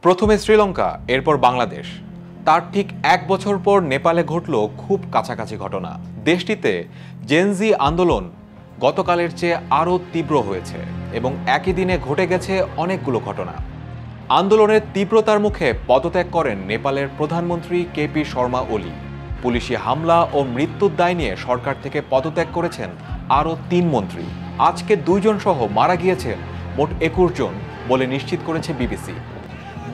প্রথমে শ্রীলঙ্কা, এরপর বাংলাদেশ। তার ঠিক এক বছর পর নেপালে ঘটল খুব কাছাকাছি ঘটনা। দেশটিতে জেনজি আন্দোলন গতকালের চেয়ে আরও তীব্র হয়েছে এবং একই দিনে ঘটে গেছে অনেকগুলো ঘটনা। আন্দোলনের তীব্রতার মুখে পদত্যাগ করেন নেপালের প্রধানমন্ত্রী কেপি শর্মা ওলি। পুলিশি হামলা ও মৃত্যুর দায় নিয়ে সরকার থেকে পদত্যাগ করেছেন আরও ৩ মন্ত্রী। আজকে ২ জন সহ মারা গিয়েছেন মোট ২১ জন বলে নিশ্চিত করেছে বিবিসি।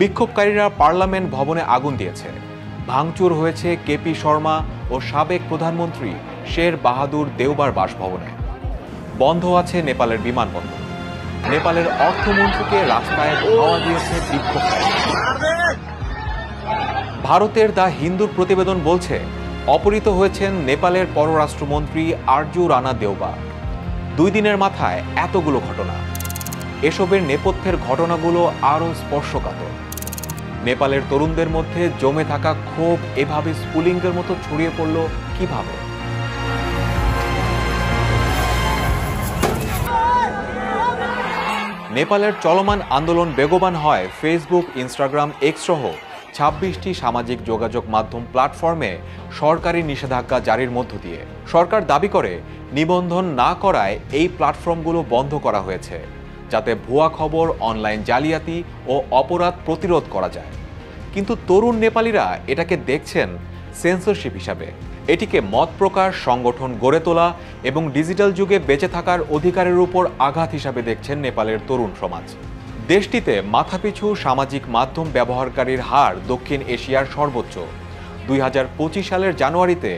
বিক্ষোভকারীরা পার্লামেন্ট ভবনে আগুন দিয়েছে। ভাঙচুর হয়েছে কেপি শর্মা ও সাবেক প্রধানমন্ত্রী শের বাহাদুর দেওবার বাসভবনে। বন্ধ আছে নেপালের বিমানবন্দর। নেপালের অর্থমন্ত্রীকে রাস্তায় ধাওয়া দিয়েছে বিক্ষোভকারীরা। ভারতের দ্য হিন্দুর প্রতিবেদন বলছে, অপহৃত হয়েছেন নেপালের পররাষ্ট্রমন্ত্রী আরজু রানা দেওবা। ২ দিনের মাথায় এতগুলো ঘটনা। এসবের নেপথ্যের ঘটনাগুলো আরও স্পর্শকাতর। নেপালের তরুণদের মধ্যে জমে থাকা ক্ষোভ এভাবে স্ফুলিঙ্গের মতো ছড়িয়ে পড়ল কিভাবে? নেপালের চলমান আন্দোলন বেগবান হয় ফেসবুক, ইনস্টাগ্রাম, এক্স সহ ২৬টি সামাজিক যোগাযোগ মাধ্যম প্ল্যাটফর্মে সরকারি নিষেধাজ্ঞা জারির মধ্য দিয়ে। সরকার দাবি করে নিবন্ধন না করায় এই প্ল্যাটফর্মগুলো বন্ধ করা হয়েছে, যাতে ভুয়া খবর, অনলাইন জালিয়াতি ও অপরাধ প্রতিরোধ করা যায়। কিন্তু তরুণ নেপালিরা এটাকে দেখছেন সেন্সরশিপ হিসাবে। এটিকে মত প্রকাশ, সংগঠন গড়ে তোলা এবং ডিজিটাল যুগে বেঁচে থাকার অধিকারের উপর আঘাত হিসাবে দেখছেন নেপালের তরুণ সমাজ। দেশটিতে মাথাপিছু সামাজিক মাধ্যম ব্যবহারকারীর হার দক্ষিণ এশিয়ার সর্বোচ্চ। ২০২৫ সালের জানুয়ারিতে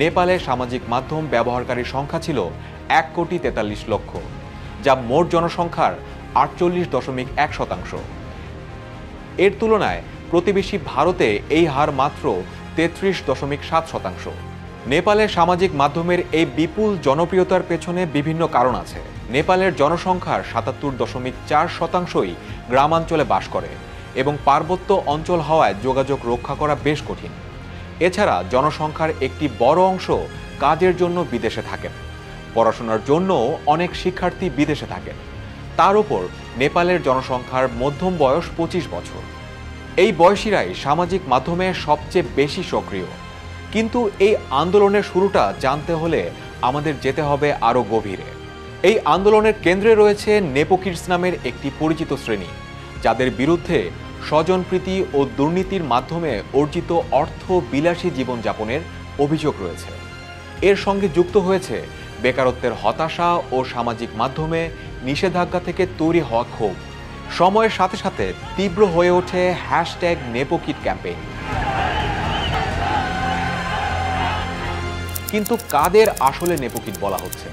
নেপালে সামাজিক মাধ্যম ব্যবহারকারীর সংখ্যা ছিল ১,৪৩,০০,০০০, যা মোট জনসংখ্যার ৪৮.১%। এর তুলনায় প্রতিবেশী ভারতে এই হার মাত্র ৩৩.৭%। নেপালের সামাজিক মাধ্যমের এই বিপুল জনপ্রিয়তার পেছনে বিভিন্ন কারণ আছে। নেপালের জনসংখ্যার ৭৭.৪%ই গ্রামাঞ্চলে বাস করে এবং পার্বত্য অঞ্চল হওয়ায় যোগাযোগ রক্ষা করা বেশ কঠিন। এছাড়া জনসংখ্যার একটি বড় অংশ কাজের জন্য বিদেশে থাকেন। পড়াশোনার জন্যও অনেক শিক্ষার্থী বিদেশে থাকেন। তার উপর নেপালের জনসংখ্যার মধ্যম বয়স ২৫ বছর। এই বয়সীরাই সামাজিক মাধ্যমে সবচেয়ে বেশি সক্রিয়। কিন্তু এই আন্দোলনের শুরুটা জানতে হলে আমাদের যেতে হবে আরও গভীরে। এই আন্দোলনের কেন্দ্রে রয়েছে নেপোকিডস নামের একটি পরিচিত শ্রেণী, যাদের বিরুদ্ধে স্বজনপ্রীতি ও দুর্নীতির মাধ্যমে অর্জিত অর্থ বিলাসী জীবনযাপনের অভিযোগ রয়েছে। এর সঙ্গে যুক্ত হয়েছে বেকারত্বের হতাশা ও সামাজিক মাধ্যমে নিষেধাজ্ঞা থেকে তৈরি হওয়া ক্ষোভ। সময়ের সাথে সাথে তীব্র হয়ে ওঠে #নেপোকিড ক্যাম্পেইন। কিন্তু কাদের আসলে নেপোকিড বলা হচ্ছে?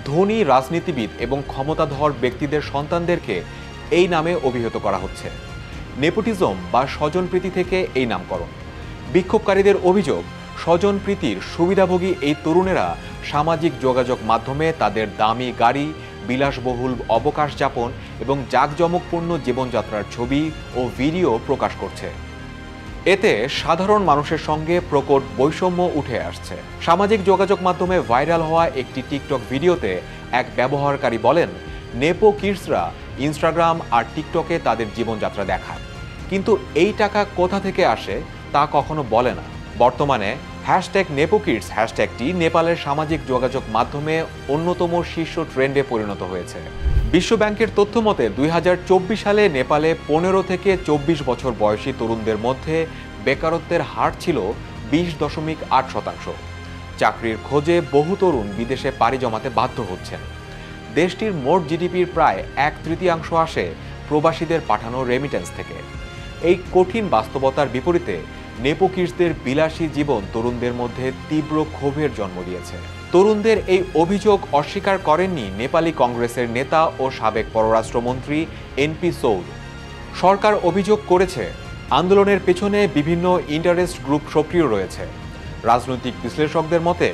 ধনী রাজনীতিবিদ এবং ক্ষমতাধর ব্যক্তিদের সন্তানদেরকে এই নামে অভিহিত করা হচ্ছে। নেপোটিজম বা স্বজনপ্রীতি থেকে এই নামকরণ। বিক্ষোভকারীদের অভিযোগ, স্বজনপ্রীতির সুবিধাভোগী এই তরুণেরা সামাজিক যোগাযোগ মাধ্যমে তাদের দামি গাড়ি, বিলাসবহুল অবকাশ যাপন এবং জাঁকজমকপূর্ণ জীবনযাত্রার ছবি ও ভিডিও প্রকাশ করছে। এতে সাধারণ মানুষের সঙ্গে প্রকট বৈষম্য উঠে আসছে। সামাজিক যোগাযোগ মাধ্যমে ভাইরাল হওয়া একটি টিকটক ভিডিওতে এক ব্যবহারকারী বলেন, নেপোকিডসরা ইনস্টাগ্রাম আর টিকটকে তাদের জীবনযাত্রা দেখায়, কিন্তু এই টাকা কোথা থেকে আসে তা কখনো বলে না। বর্তমানে #নেপোকিডস হ্যাশট্যাগটি নেপালের সামাজিক যোগাযোগ মাধ্যমে অন্যতম শীর্ষ ট্রেন্ডে পরিণত হয়েছে। বিশ্বব্যাংকের তথ্য মতে ২০২৪ সালে নেপালে ১৫ থেকে ২৪ বছর বয়সী তরুণদের মধ্যে বেকারত্বের হার ছিল ২০.৮%। চাকরির খোঁজে বহু তরুণ বিদেশে পাড়ি জমাতে বাধ্য হচ্ছেন। দেশটির মোট জিডিপির প্রায় ১/৩ আসে প্রবাসীদের পাঠানো রেমিটেন্স থেকে। এই কঠিন বাস্তবতার বিপরীতে নেপোকিডসদের বিলাসী জীবন তরুণদের মধ্যে তীব্র ক্ষোভের জন্ম দিয়েছে। তরুণদের এই অভিযোগ অস্বীকার করেননি নেপালি কংগ্রেসের নেতা ও সাবেক পররাষ্ট্রমন্ত্রী এনপি সৌদ। সরকার অভিযোগ করেছে, আন্দোলনের পেছনে বিভিন্ন ইন্টারেস্ট গ্রুপ সক্রিয় রয়েছে। রাজনৈতিক বিশ্লেষকদের মতে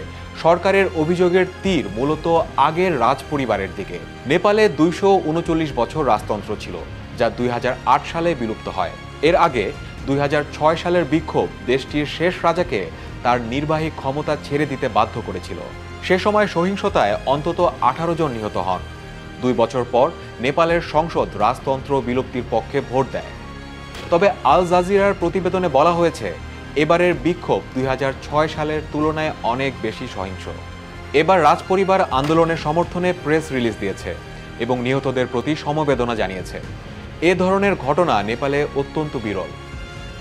সরকারের অভিযোগের তীর মূলত আগের রাজ পরিবারের দিকে। নেপালে ২৩৯ বছর রাজতন্ত্র ছিল, যা ২০০৮ সালে বিলুপ্ত হয়। এর আগে ২০০৬ সালের বিক্ষোভ দেশটির শেষ রাজাকে তার নির্বাহী ক্ষমতা ছেড়ে দিতে বাধ্য করেছিল। সে সময় সহিংসতায় অন্তত ১৮ জন নিহত হন। ২ বছর পর নেপালের সংসদ রাজতন্ত্র বিলুপ্তির পক্ষে ভোট দেয়। তবে আল জাজিরার প্রতিবেদনে বলা হয়েছে এবারের বিক্ষোভ 2006 সালের তুলনায় অনেক বেশি সহিংস। এবার রাজপরিবার আন্দোলনের সমর্থনে প্রেস রিলিজ দিয়েছে এবং নিহতদের প্রতি সমবেদনা জানিয়েছে। এ ধরনের ঘটনা নেপালে অত্যন্ত বিরল।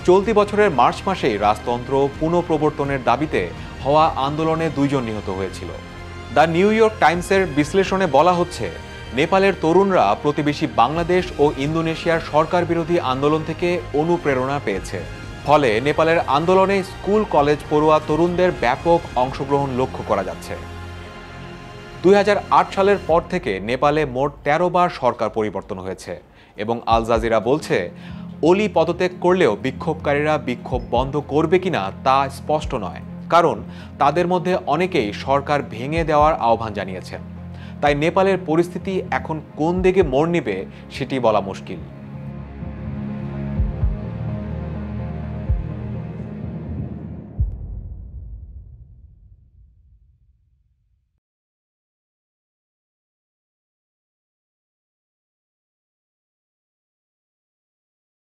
চলতি বছরের মার্চ মাসেই রাজতন্ত্র পুনঃপ্রবর্তনের দাবিতে হওয়া আন্দোলনে 2 জন নিহত হয়েছিল। দ্য নিউ ইয়র্ক টাইমসের বিশ্লেষণে বলা হচ্ছে নেপালের তরুণরা প্রতিবেশী বাংলাদেশ ও ইন্দোনেশিয়ার সরকার বিরোধী আন্দোলন থেকে অনুপ্রেরণা পেয়েছে। ফলে নেপালের আন্দোলনে স্কুল কলেজ পড়ুয়া তরুণদের ব্যাপক অংশগ্রহণ লক্ষ্য করা যাচ্ছে। 2008 সালের পর থেকে নেপালে মোট 13 বার সরকার পরিবর্তন হয়েছে এবং আল জাজিরা বলছে অলি পদত্যাগ করলেও বিক্ষোভকারীরা বিক্ষোভ বন্ধ করবে কিনা তা স্পষ্ট নয়, কারণ তাদের মধ্যে অনেকেই সরকার ভেঙে দেওয়ার আহ্বান জানিয়েছেন। তাই নেপালের পরিস্থিতি এখন কোন দিকে মোড় নেবে সেটি বলা মুশকিল।